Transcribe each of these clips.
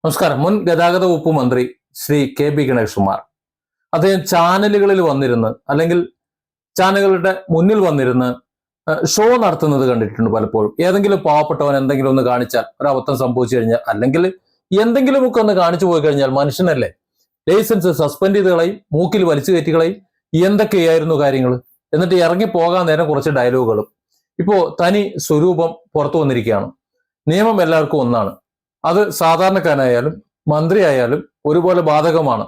നമസ്കാരം. മുൻ ഗതാഗത വകുപ്പ് മന്ത്രി ശ്രീ കെ ഗണേഷ് കുമാർ അദ്ദേഹം ചാനലുകളിൽ വന്നിരുന്ന് അല്ലെങ്കിൽ ചാനലുകളുടെ മുന്നിൽ വന്നിരുന്ന് ഷോ നടത്തുന്നത് കണ്ടിട്ടുണ്ട് പലപ്പോഴും. ഏതെങ്കിലും പാവപ്പെട്ടവൻ എന്തെങ്കിലും ഒന്ന് കാണിച്ചാൽ, ഒരബദ്ധം സംഭവിച്ചു കഴിഞ്ഞാൽ, അല്ലെങ്കിൽ എന്തെങ്കിലുമൊക്കെ ഒന്ന് കാണിച്ചു പോയി കഴിഞ്ഞാൽ മനുഷ്യനല്ലേ, ലൈസൻസ് സസ്പെൻഡ് ചെയ്ത് കളയും, മൂക്കിൽ വലിച്ചു കയറ്റി കളയും. എന്തൊക്കെയായിരുന്നു കാര്യങ്ങൾ. എന്നിട്ട് ഇറങ്ങി പോകാൻ നേരം കുറച്ച് ഡയലോഗുകളും. ഇപ്പോ തനി സ്വരൂപം പുറത്തു വന്നിരിക്കുകയാണ്. നിയമം എല്ലാവർക്കും ഒന്നാണ്. അത് സാധാരണക്കാരനായാലും മന്ത്രിയായാലും ഒരുപോലെ ബാധകമാണ്.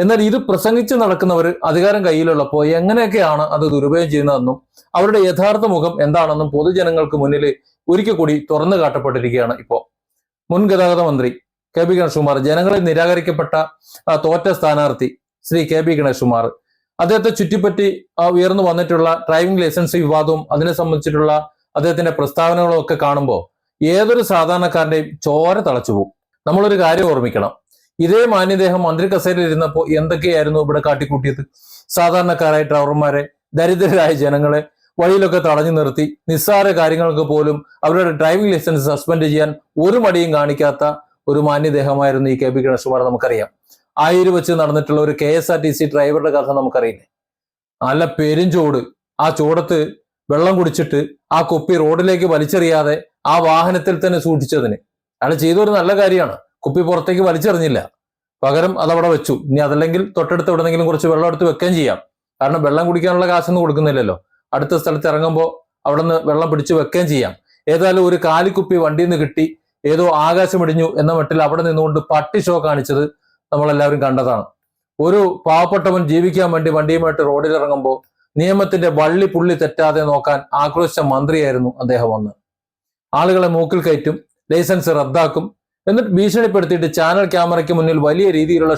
എന്നാൽ ഇത് പ്രസംഗിച്ച് നടക്കുന്നവർ അധികാരം കയ്യിലുള്ളപ്പോൾ എങ്ങനെയൊക്കെയാണ് അത് ദുരുപയോഗം ചെയ്യുന്നതെന്നും അവരുടെ യഥാർത്ഥ മുഖം എന്താണെന്നും പൊതുജനങ്ങൾക്ക് മുന്നിൽ ഒരിക്കൽ കൂടി തുറന്നു കാട്ടപ്പെട്ടിരിക്കുകയാണ്. ഇപ്പോൾ മുൻ ഗതാഗത മന്ത്രി ഗണേഷ് കുമാർ, ജനങ്ങളിൽ നിരാകരിക്കപ്പെട്ട തോറ്റ സ്ഥാനാർത്ഥി ശ്രീ ഗണേഷ് കുമാർ, അദ്ദേഹത്തെ ചുറ്റിപ്പറ്റി ഉയർന്നു വന്നിട്ടുള്ള ഡ്രൈവിംഗ് ലൈസൻസ് വിവാദവും അതിനെ സംബന്ധിച്ചിട്ടുള്ള അദ്ദേഹത്തിന്റെ പ്രസ്താവനകളും ഒക്കെ കാണുമ്പോൾ ഏതൊരു സാധാരണക്കാരന്റെയും ചോര തളച്ചു പോകും. നമ്മളൊരു കാര്യം ഓർമ്മിക്കണം. ഇതേ മാന്യദേഹം മന്ത്രി കസേരയിൽ ഇരുന്നപ്പോൾ എന്തൊക്കെയായിരുന്നു ഇവിടെ കാട്ടിക്കൂട്ടിയത്. സാധാരണക്കാരായ ഡ്രൈവർമാരെ, ദരിദ്രരായ ജനങ്ങളെ വഴിയിലൊക്കെ തടഞ്ഞു നിർത്തി നിസ്സാര കാര്യങ്ങൾക്ക് പോലും അവരുടെ ഡ്രൈവിംഗ് ലൈസൻസ് സസ്പെൻഡ് ചെയ്യാൻ ഒരു മടിയും കാണിക്കാത്ത ഒരു മാന്യദേഹമായിരുന്നു ഈ ഗണേഷ് കുമാർ. നമുക്കറിയാം. ആയൂര് വെച്ച് നടന്നിട്ടുള്ള ഒരു KSRTC ഡ്രൈവറുടെ കഥ നമുക്കറിയില്ലേ. നല്ല പെരുംചൂട്, ആ ചൂടത്ത് വെള്ളം കുടിച്ചിട്ട് ആ കുപ്പി റോഡിലേക്ക് വലിച്ചെറിയാതെ ആ വാഹനത്തിൽ തന്നെ സൂക്ഷിച്ചതിന് അയാൾ ചെയ്തൊരു നല്ല കാര്യമാണ്. കുപ്പി പുറത്തേക്ക് വലിച്ചെറിഞ്ഞില്ല, പകരം അതവിടെ വെച്ചു. ഇനി അതല്ലെങ്കിൽ തൊട്ടടുത്ത് എവിടെന്നെങ്കിലും കുറച്ച് വെള്ളം എടുത്ത് വെക്കുകയും ചെയ്യാം. കാരണം വെള്ളം കുടിക്കാനുള്ള കാശൊന്നും കൊടുക്കുന്നില്ലല്ലോ. അടുത്ത സ്ഥലത്ത് ഇറങ്ങുമ്പോൾ അവിടെ നിന്ന് വെള്ളം പിടിച്ചു വെക്കുകയും ചെയ്യാം. ഏതായാലും ഒരു കാലിക്കുപ്പി വണ്ടിയിൽ നിന്ന് കിട്ടി, ഏതോ ആകാശമിടിഞ്ഞു എന്ന മട്ടിൽ അവിടെ നിന്നുകൊണ്ട് പട്ടി ഷോ കാണിച്ചത് നമ്മളെല്ലാവരും കണ്ടതാണ്. ഒരു പാവപ്പെട്ടവൻ ജീവിക്കാൻ വേണ്ടി വണ്ടിയുമായിട്ട് റോഡിൽ ഇറങ്ങുമ്പോൾ നിയമത്തിന്റെ വള്ളി പുള്ളി തെറ്റാതെ നോക്കാൻ ആക്രോശിച്ച മന്ത്രിയായിരുന്നു അദ്ദേഹം. വന്ന് ആളുകളെ മൂക്കിൽ കയറ്റും, ലൈസൻസ് റദ്ദാക്കും, എന്നിട്ട് ഭീഷണിപ്പെടുത്തിയിട്ട് ചാനൽ ക്യാമറയ്ക്ക് മുന്നിൽ വലിയ രീതിയിലുള്ള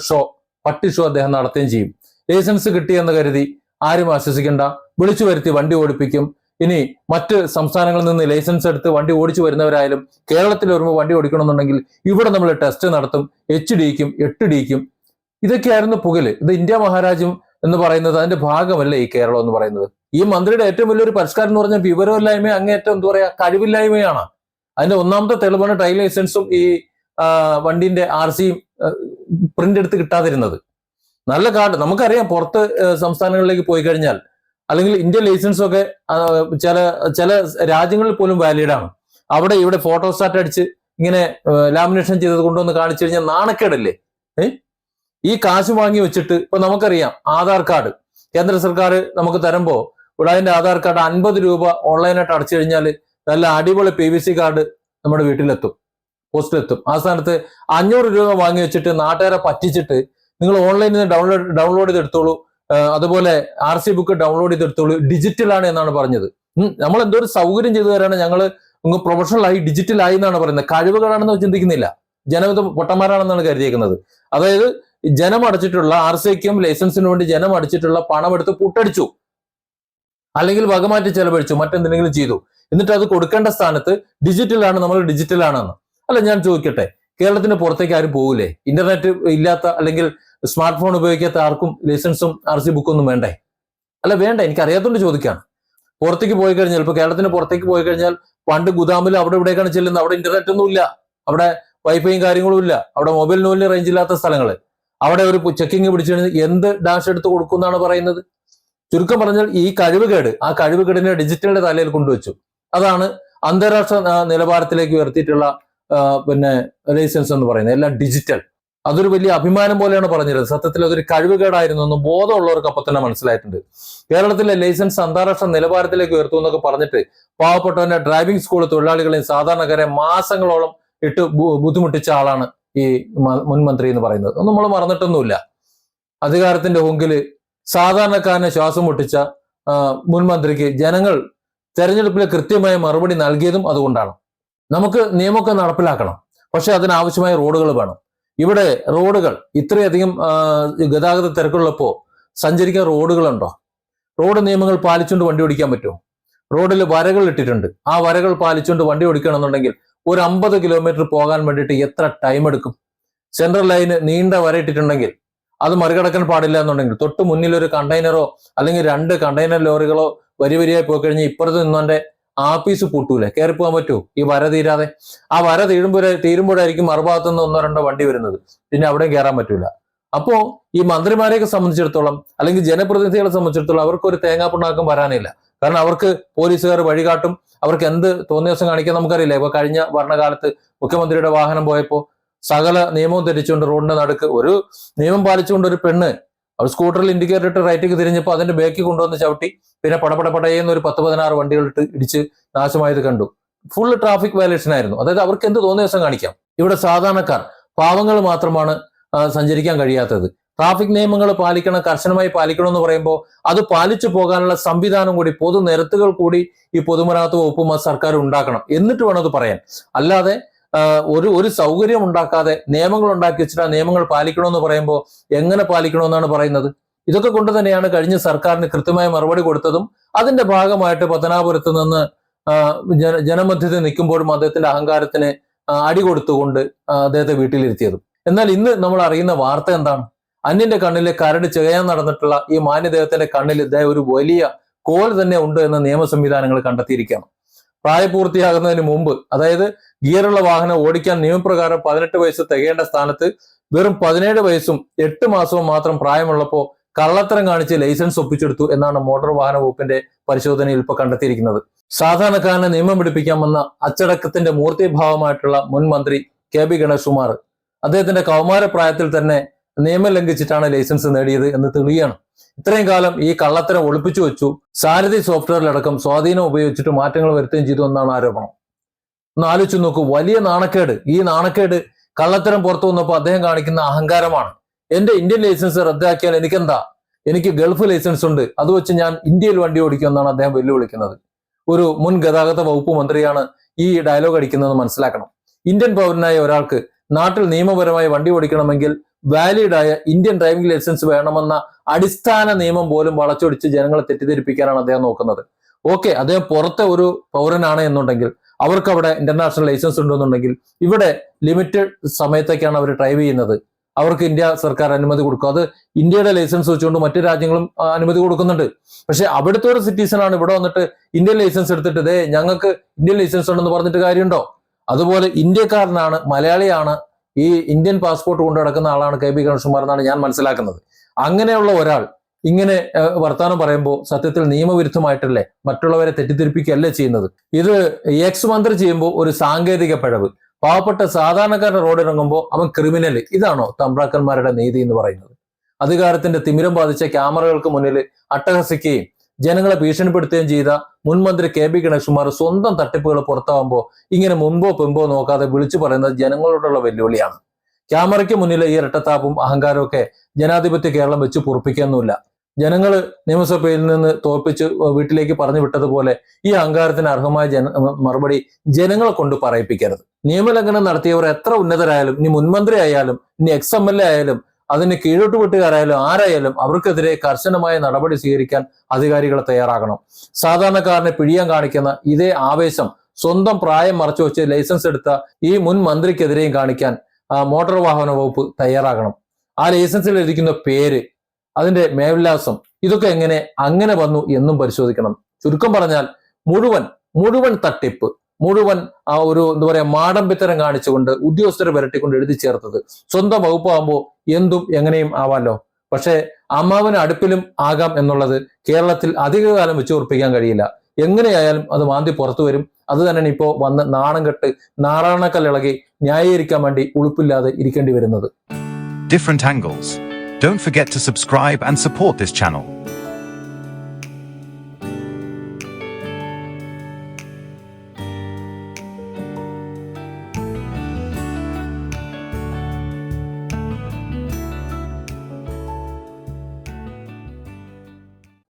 പട്ടി ഷോ അദ്ദേഹം നടത്തുകയും ചെയ്യും. ലൈസൻസ് കിട്ടിയെന്ന് കരുതി ആരും ആശ്വസിക്കേണ്ട, വിളിച്ചു വരുത്തി വണ്ടി ഓടിപ്പിക്കും. ഇനി മറ്റ് സംസ്ഥാനങ്ങളിൽ നിന്ന് ലൈസൻസ് എടുത്ത് വണ്ടി ഓടിച്ചു വരുന്നവരായാലും കേരളത്തിൽ വരുമ്പോൾ വണ്ടി ഓടിക്കണമെന്നുണ്ടെങ്കിൽ ഇവിടെ നമ്മൾ ടെസ്റ്റ് നടത്തും, HDക്കും 8Dക്കും. ഇതൊക്കെയായിരുന്നു പുകല്. ഇത് ഇന്ത്യ മഹാരാജ്യം എന്ന് പറയുന്നത് അതിന്റെ ഭാഗമല്ലേ ഈ കേരളം എന്ന് പറയുന്നത്. ഈ മന്ത്രിയുടെ ഏറ്റവും വലിയൊരു പരിഷ്കാരം എന്ന് പറഞ്ഞാൽ വിവരമില്ലായ്മ, അങ്ങേറ്റം എന്താ പറയാ, കഴിവില്ലായ്മയാണ്. അതിന്റെ ഒന്നാമത്തെ തെളിവാണ് ഡ്രൈവിംഗ് ലൈസൻസും ഈ വണ്ടിന്റെ RCയും പ്രിന്റ് എടുത്ത് കിട്ടാതിരുന്നത്. നല്ല കാർഡ് നമുക്കറിയാം. പുറത്ത് സംസ്ഥാനങ്ങളിലേക്ക് പോയി കഴിഞ്ഞാൽ, അല്ലെങ്കിൽ ഇന്ത്യൻ ലൈസൻസും ഒക്കെ ചില രാജ്യങ്ങളിൽ പോലും വാലിഡ് ആണ്. അവിടെ ഇവിടെ ഫോട്ടോസ്റ്റാറ്റ് അടിച്ച് ഇങ്ങനെ ലാമിനേഷൻ ചെയ്തത് കൊണ്ടുവന്ന് കാണിച്ചു കഴിഞ്ഞാൽ നാണക്കേടല്ലേ. ഈ കാശ് വാങ്ങി വെച്ചിട്ട് ഇപ്പൊ നമുക്കറിയാം, ആധാർ കാർഡ് കേന്ദ്ര സർക്കാർ നമുക്ക് തരുമ്പോൾ ഇവിടെ അതിന്റെ ആധാർ കാർഡ് 50 രൂപ ഓൺലൈനായിട്ട് അടച്ചു കഴിഞ്ഞാൽ നല്ല അടിപൊളി PVC കാർഡ് നമ്മുടെ വീട്ടിലെത്തും, പോസ്റ്റിലെത്തും. ആ സ്ഥാനത്ത് 500 രൂപ വാങ്ങി വെച്ചിട്ട് നാട്ടുകാരെ പറ്റിച്ചിട്ട് നിങ്ങൾ ഓൺലൈനിൽ നിന്ന് ഡൗൺലോഡ് ചെയ്തെടുത്തോളൂ, അതുപോലെ RC ബുക്ക് ഡൗൺലോഡ് ചെയ്തെടുത്തോളൂ, ഡിജിറ്റലാണ് എന്നാണ് പറഞ്ഞത്. നമ്മൾ എന്തോ ഒരു സൗകര്യം ചെയ്തു തരാണ്, ഞങ്ങൾ പ്രൊഫഷണൽ ആയി ഡിജിറ്റൽ ആയി എന്നാണ് പറയുന്നത്. കഴിവുകളാണെന്ന് ചിന്തിക്കുന്നില്ല. ജനവിധ പൊട്ടന്മാരാണെന്നാണ് കരുതിയേക്കുന്നത്. അതായത് ജനം അടച്ചിട്ടുള്ള RCക്കും ലൈസൻസിന് വേണ്ടി ജനം അടിച്ചിട്ടുള്ള പണം എടുത്ത് പുട്ടടിച്ചു, അല്ലെങ്കിൽ വകമാറ്റി ചെലവഴിച്ചു, മറ്റെന്തെങ്കിലും ചെയ്തു. എന്നിട്ട് അത് കൊടുക്കേണ്ട സ്ഥാനത്ത് ഡിജിറ്റലാണ്, നമ്മൾ ഡിജിറ്റലാണെന്ന്. അല്ല, ഞാൻ ചോദിക്കട്ടെ, കേരളത്തിന് പുറത്തേക്ക് ആരും പോകൂലേ? ഇന്റർനെറ്റ് ഇല്ലാത്ത അല്ലെങ്കിൽ സ്മാർട്ട് ഫോൺ ഉപയോഗിക്കാത്ത ആർക്കും ലൈസൻസും RC ബുക്കും ഒന്നും വേണ്ടേ? അല്ല, വേണ്ട. എനിക്കറിയാത്തോണ്ട് ചോദിക്കാണ്. പുറത്തേക്ക് പോയി കഴിഞ്ഞാൽ, ഇപ്പൊ കേരളത്തിന് പുറത്തേക്ക് പോയി കഴിഞ്ഞാൽ പണ്ട് ഗുദാമിൽ അവിടെ ഇവിടേക്കാണ് ചെല്ലുന്നത്. അവിടെ ഇന്റർനെറ്റ് ഒന്നും ഇല്ല, അവിടെ വൈഫൈയും കാര്യങ്ങളും ഇല്ല, അവിടെ മൊബൈൽ നോലിന് റേഞ്ച് ഇല്ലാത്ത സ്ഥലങ്ങള്. അവിടെ ഒരു ചെക്കിങ് പിടിച്ചു കഴിഞ്ഞാൽ എന്ത് ഡാഷ് എടുത്ത് കൊടുക്കും എന്നാണ് പറയുന്നത്. ചുരുക്കം പറഞ്ഞാൽ ഈ ആ കഴിവുകേടിനെ ഡിജിറ്റലിന്റെ തലയിൽ കൊണ്ടുവച്ചു. അതാണ് അന്താരാഷ്ട്ര നിലവാരത്തിലേക്ക് ഉയർത്തിയിട്ടുള്ള ലൈസൻസ് എന്ന് പറയുന്നത്. എല്ലാം ഡിജിറ്റൽ. അതൊരു വലിയ അഭിമാനം പോലെയാണ് പറഞ്ഞിരുന്നത്. സത്യത്തിൽ അതൊരു കഴിവുകേടായിരുന്നു എന്ന് ബോധമുള്ളവർക്ക് അപ്പൊ തന്നെ മനസ്സിലായിട്ടുണ്ട്. കേരളത്തിലെ ലൈസൻസ് അന്താരാഷ്ട്ര നിലവാരത്തിലേക്ക് ഉയർത്തും എന്നൊക്കെ പറഞ്ഞിട്ട് പാവപ്പെട്ടവന്റെ ഡ്രൈവിംഗ് സ്കൂൾ തൊഴിലാളികളെയും സാധാരണക്കാരെ മാസങ്ങളോളം ഇട്ട് ബുദ്ധിമുട്ടിച്ച ആളാണ് ഈ മുൻ മന്ത്രി എന്ന് പറയുന്നത്. ഒന്നും നമ്മൾ മറന്നിട്ടൊന്നുമില്ല. അധികാരത്തിന്റെ ഹുങ്കില് സാധാരണക്കാരനെ ശ്വാസം മുട്ടിച്ച മുൻ മന്ത്രിക്ക് ജനങ്ങൾ തെരഞ്ഞെടുപ്പിൽ കൃത്യമായ മറുപടി നൽകിയതും അതുകൊണ്ടാണ്. നമുക്ക് നിയമമൊക്കെ നടപ്പിലാക്കണം, പക്ഷെ അതിനാവശ്യമായ റോഡുകൾ വേണം. ഇവിടെ റോഡുകൾ ഇത്രയധികം ഗതാഗത തിരക്കുള്ളപ്പോ സഞ്ചരിക്കാൻ റോഡുകളുണ്ടോ? റോഡ് നിയമങ്ങൾ പാലിച്ചുകൊണ്ട് വണ്ടി ഓടിക്കാൻ പറ്റുമോ? റോഡിൽ വരകൾ ഇട്ടിട്ടുണ്ട്. ആ വരകൾ പാലിച്ചുകൊണ്ട് വണ്ടി ഓടിക്കണമെന്നുണ്ടെങ്കിൽ ഒരു 50 കിലോമീറ്റർ പോകാൻ വേണ്ടിയിട്ട് എത്ര ടൈം എടുക്കും? സെൻട്രൽ ലൈന് നീണ്ട വര ഇട്ടിട്ടുണ്ടെങ്കിൽ അത് മറികടക്കാൻ പാടില്ല എന്നുണ്ടെങ്കിൽ തൊട്ട് മുന്നിൽ ഒരു കണ്ടെയ്നറോ അല്ലെങ്കിൽ 2 കണ്ടെയ്നർ ലോറികളോ വരിയായി പോയി കഴിഞ്ഞാൽ ഇപ്പുറത്ത് നിന്നവന്റെ ആപ്പീസ് പൊട്ടൂലെ, കയറി പോകാൻ പറ്റുമോ ഈ വര തീരാതെ? ആ വര തീരുമ്പോഴായിരിക്കും മറുഭാഗത്തു നിന്ന് 1-2 വണ്ടി വരുന്നത്, പിന്നെ അവിടെയും കയറാൻ പറ്റൂല. അപ്പോ ഈ മന്ത്രിമാരെയൊക്കെ സംബന്ധിച്ചിടത്തോളം അല്ലെങ്കിൽ ജനപ്രതിനിധികളെ സംബന്ധിച്ചിടത്തോളം അവർക്ക് ഒരു തേങ്ങാപ്പിണ്ണാക്കം വരാനില്ല. കാരണം അവർക്ക് പോലീസുകാർ വഴികാട്ടും, അവർക്ക് എന്ത് തോന്നിയ ദിവസം കാണിക്കാൻ നമുക്കറിയില്ല. ഇപ്പൊ കഴിഞ്ഞ ഭരണകാലത്ത് മുഖ്യമന്ത്രിയുടെ വാഹനം പോയപ്പോ സകല നിയമവും തെറ്റിച്ചുകൊണ്ട് റോഡിന്റെ നടുക്ക് ഒരു നിയമം പാലിച്ചുകൊണ്ട് ഒരു പെണ്ണ് അവർ സ്കൂട്ടറിൽ ഇൻഡിക്കേറ്റർ ഇട്ട് റൈറ്റിക്ക് തിരിഞ്ഞപ്പോൾ അതിന്റെ ബേക്കിൽ കൊണ്ടുവന്ന് ചവിട്ടി, പിന്നെ പടപടയെന്ന് ഒരു 10-16 വണ്ടികളിട്ട് ഇടിച്ച് നാശമായത് കണ്ടു. ഫുള്ള് ട്രാഫിക് വയലേഷൻ ആയിരുന്നു. അതായത് അവർക്ക് എന്ത് തോന്നിയ ദിവസം കാണിക്കാം. ഇവിടെ സാധാരണക്കാർ പാവങ്ങൾ മാത്രമാണ് സഞ്ചരിക്കാൻ കഴിയാത്തത്. ട്രാഫിക് നിയമങ്ങൾ പാലിക്കണം, കർശനമായി പാലിക്കണം എന്ന് പറയുമ്പോൾ അത് പാലിച്ചു പോകാനുള്ള സംവിധാനം കൂടി, പൊതുനിരത്തുകൾ കൂടി ഈ പൊതുമരാമത്ത് വകുപ്പും സർക്കാർ ഉണ്ടാക്കണം. എന്നിട്ട് വേണം അത് പറയാൻ. അല്ലാതെ ഒരു സൗകര്യം ഉണ്ടാക്കാതെ നിയമങ്ങൾ ഉണ്ടാക്കി വെച്ചിട്ട് ആ നിയമങ്ങൾ പാലിക്കണമെന്ന് പറയുമ്പോൾ എങ്ങനെ പാലിക്കണമെന്നാണ് പറയുന്നത്? ഇതൊക്കെ കൊണ്ട് തന്നെയാണ് കഴിഞ്ഞ സർക്കാരിന് കൃത്യമായ മറുപടി കൊടുത്തതും അതിന്റെ ഭാഗമായിട്ട് പത്തനാപുരത്ത് നിന്ന് ജനമധ്യത്തിൽ നിൽക്കുമ്പോഴും അദ്ദേഹത്തിന്റെ അഹങ്കാരത്തിന് അടി കൊടുത്തുകൊണ്ട് അദ്ദേഹത്തെ വീട്ടിലിരുത്തിയതും. എന്നാൽ ഇന്ന് നമ്മൾ അറിയുന്ന വാർത്ത എന്താണ്? അന്യന്റെ കണ്ണിലെ കരട് ചെയ്യാൻ നടന്നിട്ടുള്ള ഈ മാന്യദേഹത്തിന്റെ കണ്ണിൽ ഒരു വലിയ കോൾ തന്നെ ഉണ്ട് എന്ന നിയമ സംവിധാനങ്ങൾ കണ്ടെത്തിയിരിക്കുകയാണ്. പ്രായപൂർത്തിയാകുന്നതിന് മുമ്പ്, അതായത് ഗിയറുള്ള വാഹനം ഓടിക്കാൻ നിയമപ്രകാരം 18 വയസ്സ് തികയേണ്ട സ്ഥാനത്ത് വെറും 17 വയസ്സും 8 മാസവും മാത്രം പ്രായമുള്ളപ്പോൾ കള്ളത്തരം കാണിച്ച് ലൈസൻസ് ഒപ്പിച്ചെടുത്തു എന്നാണ് മോട്ടോർ വാഹന വകുപ്പിന്റെ പരിശോധനയിൽ ഇപ്പോൾ കണ്ടെത്തിയിരിക്കുന്നത്. സാധാരണക്കാരനെ നിയമം പിടിപ്പിക്കാമെന്ന അച്ചടക്കത്തിന്റെ മൂർത്തിഭാവമായിട്ടുള്ള മുൻ മന്ത്രി KB ഗണേഷ് കുമാർ അദ്ദേഹത്തിന്റെ കൗമാര പ്രായത്തിൽ തന്നെ നിയമം ലംഘിച്ചിട്ടാണ് ലൈസൻസ് നേടിയത് എന്ന് തെളിയാണ്. ഇത്രയും കാലം ഈ കള്ളത്തരം ഒളിപ്പിച്ചു വെച്ചു. സാരഥി സോഫ്റ്റ്വെയറിലടക്കം സ്വാധീനം ഉപയോഗിച്ചിട്ട് മാറ്റങ്ങൾ വരുത്തുകയും ചെയ്തു എന്നാണ് ആരോപണം. ഒന്ന് ആലോചിച്ച് നോക്കൂ, വലിയ നാണക്കേട്. ഈ നാണക്കേട് കള്ളത്തരം പുറത്തു വന്നപ്പോൾ അദ്ദേഹം കാണിക്കുന്ന അഹങ്കാരമാണ്. എന്റെ ഇന്ത്യൻ ലൈസൻസ് റദ്ദാക്കിയാൽ എനിക്കെന്താ, എനിക്ക് ഗൾഫ് ലൈസൻസ് ഉണ്ട്, അത് വെച്ച് ഞാൻ ഇന്ത്യയിൽ വണ്ടി ഓടിക്കും എന്നാണ് അദ്ദേഹം വെല്ലുവിളിക്കുന്നത്. ഒരു മുൻ ഗതാഗത വകുപ്പ് മന്ത്രിയാണ് ഈ ഡയലോഗ് അടിക്കുന്നത് മനസ്സിലാക്കണം. ഇന്ത്യൻ പൗരനായ ഒരാൾക്ക് നാട്ടിൽ നിയമപരമായി വണ്ടി ഓടിക്കണമെങ്കിൽ വാലിഡായ ഇന്ത്യൻ ഡ്രൈവിംഗ് ലൈസൻസ് വേണമെന്ന അടിസ്ഥാന നിയമം പോലും വളച്ചൊടിച്ച് ജനങ്ങളെ തെറ്റിദ്ധരിപ്പിക്കാനാണ് അദ്ദേഹം നോക്കുന്നത്. ഓക്കെ, അദ്ദേഹം പുറത്തെ ഒരു പൗരനാണ് എന്നുണ്ടെങ്കിൽ, അവർക്ക് അവിടെ ഇന്റർനാഷണൽ ലൈസൻസ് ഉണ്ടെന്നുണ്ടെങ്കിൽ, ഇവിടെ ലിമിറ്റഡ് സമയത്തേക്കാണ് അവർ ഡ്രൈവ് ചെയ്യുന്നത്, അവർക്ക് ഇന്ത്യ സർക്കാർ അനുമതി കൊടുക്കും. അത് ഇന്ത്യയുടെ ലൈസൻസ് വെച്ചുകൊണ്ട് മറ്റു രാജ്യങ്ങളും അനുമതി കൊടുക്കുന്നുണ്ട്. പക്ഷെ അവിടുത്തെ ഒരു സിറ്റിസൺ ആണ് ഇവിടെ വന്നിട്ട് ഇന്ത്യൻ ലൈസൻസ് എടുത്തിട്ട് ഞങ്ങൾക്ക് ഇന്ത്യൻ ലൈസൻസ് ഉണ്ടെന്ന് പറഞ്ഞിട്ട് കാര്യമുണ്ടോ? അതുപോലെ ഇന്ത്യക്കാരനാണ്, മലയാളിയാണ്, ഈ ഇന്ത്യൻ പാസ്പോർട്ട് കൊണ്ട് നടക്കുന്ന ആളാണ് KB ഗണേഷ് കുമാർ എന്നാണ് ഞാൻ മനസ്സിലാക്കുന്നത്. അങ്ങനെയുള്ള ഒരാൾ ഇങ്ങനെ വർത്തമാനം പറയുമ്പോൾ സത്യത്തിൽ നിയമവിരുദ്ധമായിട്ടല്ലേ, മറ്റുള്ളവരെ തെറ്റിദ്ധരിപ്പിക്കുകയല്ലേ ചെയ്യുന്നത്. ഇത് എക്സ് മന്ത്രി ചെയ്യുമ്പോൾ ഒരു സാങ്കേതിക പിഴവ്, പാവപ്പെട്ട സാധാരണക്കാരൻ റോഡിറങ്ങുമ്പോൾ അവൻ ക്രിമിനൽ. ഇതാണോ തമ്പ്രാക്കന്മാരുടെ നീതി എന്ന് പറയുന്നത്? അധികാരത്തിന്റെ തിമിരം ബാധിച്ച ക്യാമറകൾക്ക് മുന്നിൽ അട്ടഹസിക്കുകയും ജനങ്ങളെ ഭീഷണിപ്പെടുത്തുകയും ചെയ്ത മുൻമന്ത്രി KB ഗണേഷ് കുമാർ സ്വന്തം തട്ടിപ്പുകൾ പുറത്താവുമ്പോൾ ഇങ്ങനെ മുമ്പോ പിമ്പോ നോക്കാതെ വിളിച്ചു പറയുന്നത് ജനങ്ങളോടുള്ള വെല്ലുവിളിയാണ്. ക്യാമറയ്ക്ക് മുന്നിലെ ഈ ഇരട്ടത്താപ്പും അഹങ്കാരവും ഒക്കെ ജനാധിപത്യ കേരളം വെച്ച് പൊറുപ്പിക്കൊന്നുമില്ല. ജനങ്ങൾ നിയമസഭയിൽ നിന്ന് തോൽപ്പിച്ച് വീട്ടിലേക്ക് പറഞ്ഞു വിട്ടതുപോലെ ഈ അഹങ്കാരത്തിന് അർഹമായ മറുപടി ജനങ്ങളെ കൊണ്ട് പറയിപ്പിക്കരുത്. നിയമലംഘനം നടത്തിയവർ എത്ര ഉന്നതരായാലും, ഇനി മുൻമന്ത്രി ആയാലും, ഇനി XMLA ആയാലും, അതിന് കീഴോട്ടുപെട്ടുകാരായാലും ആരായാലും അവർക്കെതിരെ കർശനമായ നടപടി സ്വീകരിക്കാൻ അധികാരികൾ തയ്യാറാകണം. സാധാരണക്കാരനെ പിഴിയാൻ കാണിക്കുന്ന ഇതേ ആവേശം സ്വന്തം പ്രായം മറച്ചു വെച്ച് ലൈസൻസ് എടുത്ത ഈ മുൻ മന്ത്രിക്കെതിരെയും കാണിക്കാൻ മോട്ടോർ വാഹന വകുപ്പ് തയ്യാറാകണം. ആ ലൈസൻസിൽ ഇരിക്കുന്ന പേര്, അതിന്റെ മേൽവിലാസം, ഇതൊക്കെ അങ്ങനെ വന്നു എന്നും പരിശോധിക്കണം. ചുരുക്കം പറഞ്ഞാൽ മുഴുവൻ തട്ടിപ്പ്, മുഴുവൻ ആ ഒരു മാടമ്പിത്തരം കാണിച്ചുകൊണ്ട് ഉദ്യോഗസ്ഥരെ വരട്ടിക്കൊണ്ട് എഴുതി ചേർത്തത്. സ്വന്തം വകുപ്പാകുമ്പോൾ എന്തും എങ്ങനെയും ആവാമല്ലോ. പക്ഷെ അമ്മാവന് അടുപ്പിലും ആകാം എന്നുള്ളത് കേരളത്തിൽ അധികകാലം വെച്ച് ഉറപ്പിക്കാൻ കഴിയില്ല. എങ്ങനെയായാലും അത് മാന്തി പുറത്തു വരും. അത് തന്നെയാണ് ഇപ്പോൾ വന്ന് നാണം കെട്ട് നാറാണക്കല്ലിളകി ന്യായീകരിക്കാൻ വേണ്ടി ഉളുപ്പില്ലാതെ ഇരിക്കേണ്ടി വരുന്നത്. Different angles. Don't forget to subscribe and support this channel.